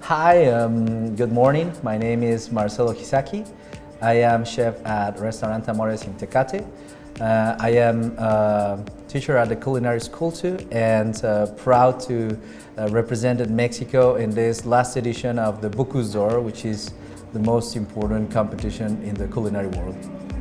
Hi, good morning. My name is Marcelo Hisaki. I am chef at Restaurante Amores in Tecate. I am a teacher at the culinary school too, and proud to represent Mexico in this last edition of the Bocuse, which is the most important competition in the culinary world.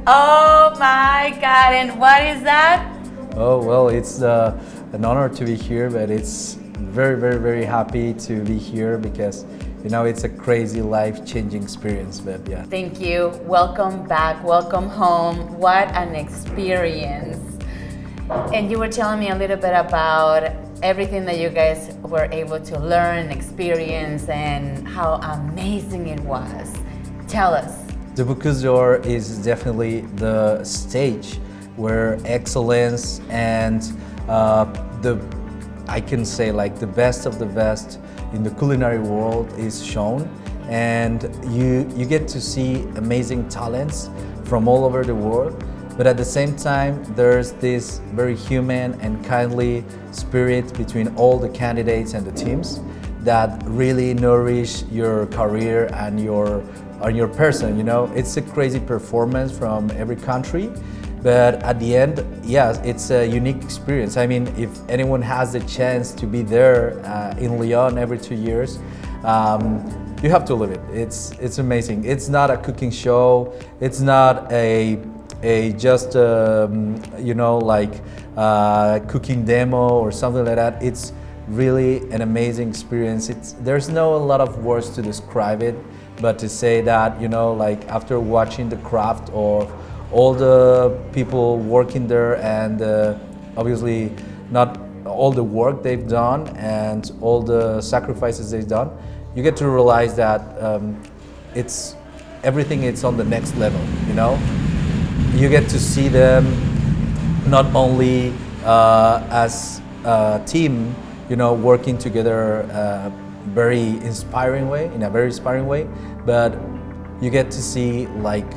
Oh my God, and what is that? Oh, well, it's an honor to be here, but it's very happy to be here because, you know, it's a crazy life-changing experience, but yeah. Thank you. Welcome back, welcome home. What an experience. And you were telling me a little bit about everything that you guys were able to learn and experience and how amazing it was. Tell us. The Bocuse d'Or is definitely the stage where excellence and I can say like the best of the best in the culinary world is shown, and you get to see amazing talents from all over the world, but at the same time there's this very human and kindly spirit between all the candidates and the teams that really nourish your career and your person. You know, it's a crazy performance from every country, but at the end, yes, it's a unique experience. I mean, if anyone has the chance to be there in Lyon every 2 years, you have to live it. It's amazing. It's not a cooking show. It's not a just you know, like cooking demo or something like that. It's really an amazing experience. There's no a lot of words to describe it, but to say that, you know, like after watching the craft of all the people working there and obviously not all the work they've done and all the sacrifices they've done, you get to realize that it's everything. It's on the next level. You know, you get to see them not only as a team, you know, working together very inspiring way, in a very inspiring way, but you get to see like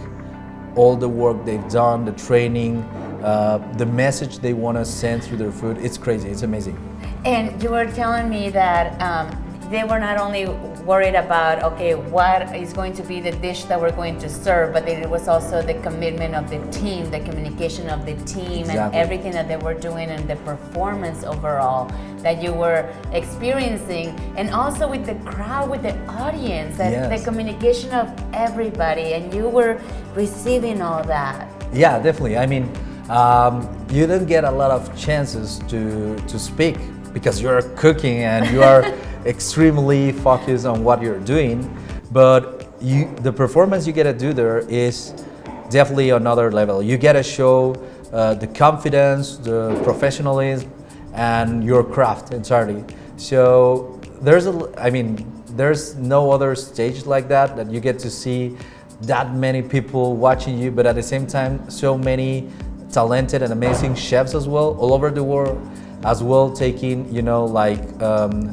all the work they've done, the training, the message they want to send through their food. It's crazy, it's amazing. And you were telling me that they were not only worried about, okay, what is going to be the dish that we're going to serve, but it was also the commitment of the team, the communication of the team, exactly. And everything that they were doing and the performance overall that you were experiencing, and also with the crowd, with the audience, that yes. The communication of everybody, and you were receiving all that. Yeah, definitely. I mean, you don't get a lot of chances to speak because you're cooking and you are extremely focused on what you're doing, but the performance you get to do there is definitely another level. You get to show the confidence, the professionalism, and your craft entirely. So there's no other stage like that you get to see that many people watching you, but at the same time so many talented and amazing chefs as well all over the world as well, taking, you know, like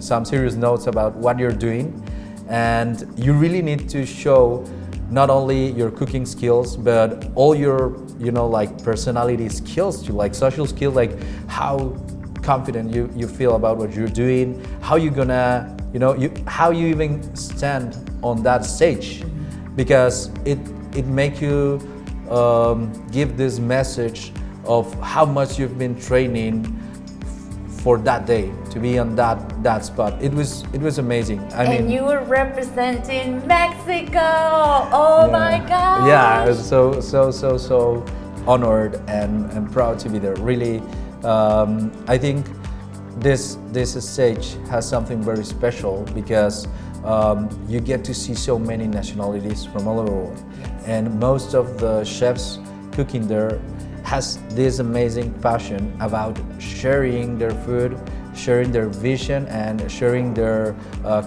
some serious notes about what you're doing. And you really need to show not only your cooking skills but all your, you know, like personality skills too, like social skills, like how confident you feel about what you're doing, how you gonna, you know, how you even stand on that stage, because it make you give this message of how much you've been training for that day to be on that spot. It was amazing. I mean, you were representing Mexico. Oh yeah. My God. Yeah, so honored and proud to be there. Really, I think this stage has something very special because you get to see so many nationalities from all over the world, yes. And most of the chefs cooking there has this amazing passion about sharing their food, sharing their vision, and sharing their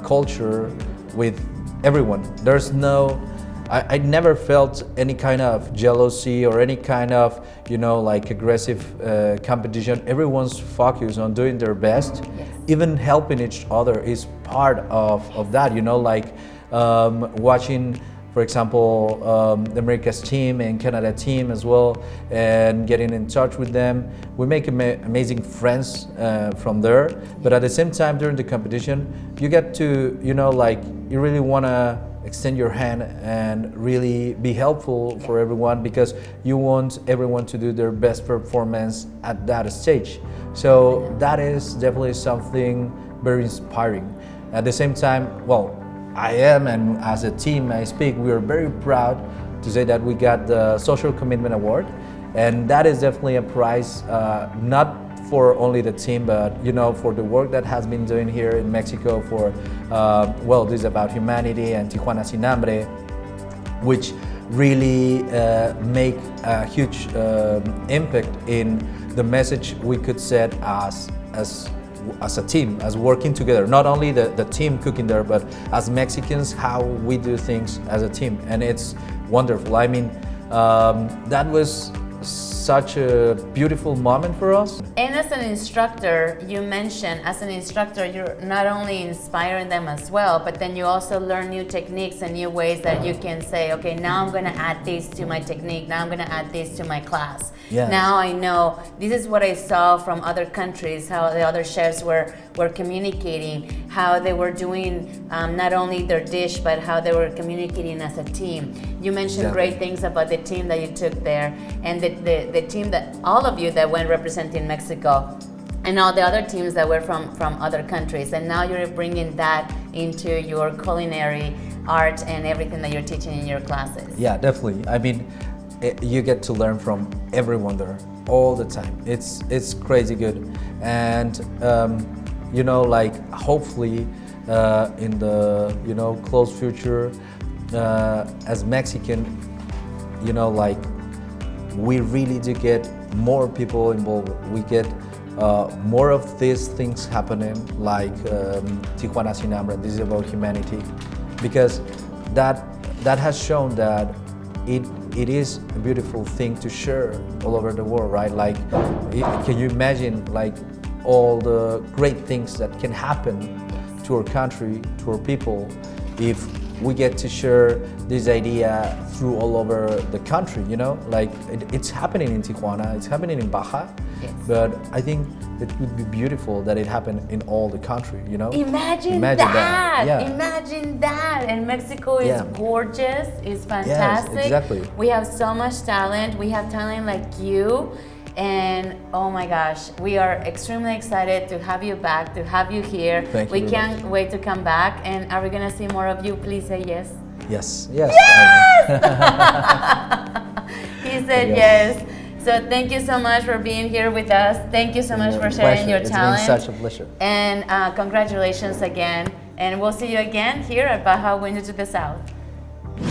culture with everyone. There's no, I never felt any kind of jealousy or any kind of, you know, like aggressive competition. Everyone's focused on doing their best. Yes. Even helping each other is part of that, you know, like watching for example, the Americas team and Canada team as well, and getting in touch with them. We make amazing friends from there, but at the same time during the competition, you get to, you know, like you really want to extend your hand and really be helpful for everyone, because you want everyone to do their best performance at that stage. So that is definitely something very inspiring. At the same time, well, I am, and as a team I speak, we are very proud to say that we got the Social Commitment Award, and that is definitely a prize, not for only the team, but you know, for the work that has been doing here in Mexico for, well, this is about humanity and Tijuana Sin Hambre, which really make a huge impact in the message we could set as a team, as working together. Not only the team cooking there, but as Mexicans, how we do things as a team, and it's wonderful. I mean, that was such a beautiful moment for us. And as an instructor, you mentioned, as an instructor, you're not only inspiring them as well, but then you also learn new techniques and new ways that you can say, okay, now I'm going to add this to my technique, now I'm going to add this to my class. Yes. Now I know this is what I saw from other countries, how the other chefs were communicating, how they were doing not only their dish, but how they were communicating as a team. You mentioned great things about the team that you took there, and the team that all of you that went representing Mexico, and all the other teams that were from other countries, and now you're bringing that into your culinary art and everything that you're teaching in your classes. Yeah, definitely. I mean, you get to learn from everyone there all the time. It's crazy good, and you know, like hopefully in the, you know, close future, as Mexican, you know, like we really do get more people involved. We get more of these things happening, like Tijuana Sin Hambre. This is about humanity, because that has shown that it is a beautiful thing to share all over the world, right? Like, can you imagine like all the great things that can happen to our country, to our people, if we get to share this idea through all over the country, you know? Like, it's happening in Tijuana, it's happening in Baja, yes. But I think it would be beautiful that it happened in all the country, you know? Imagine that! Yeah. Imagine that! And Mexico is gorgeous, it's fantastic. Yes, exactly. We have so much talent, we have talent like you, and oh my gosh, we are extremely excited to have you back, to have you here. Thank you. We can't wait to come back, and are we gonna see more of you? Please say yes. Yes, yes. Yes! He said yes. So thank you so much for being here with us. Thank you so much for sharing your talent. It's been such a pleasure. And congratulations again. And we'll see you again here at Baja Window to the South.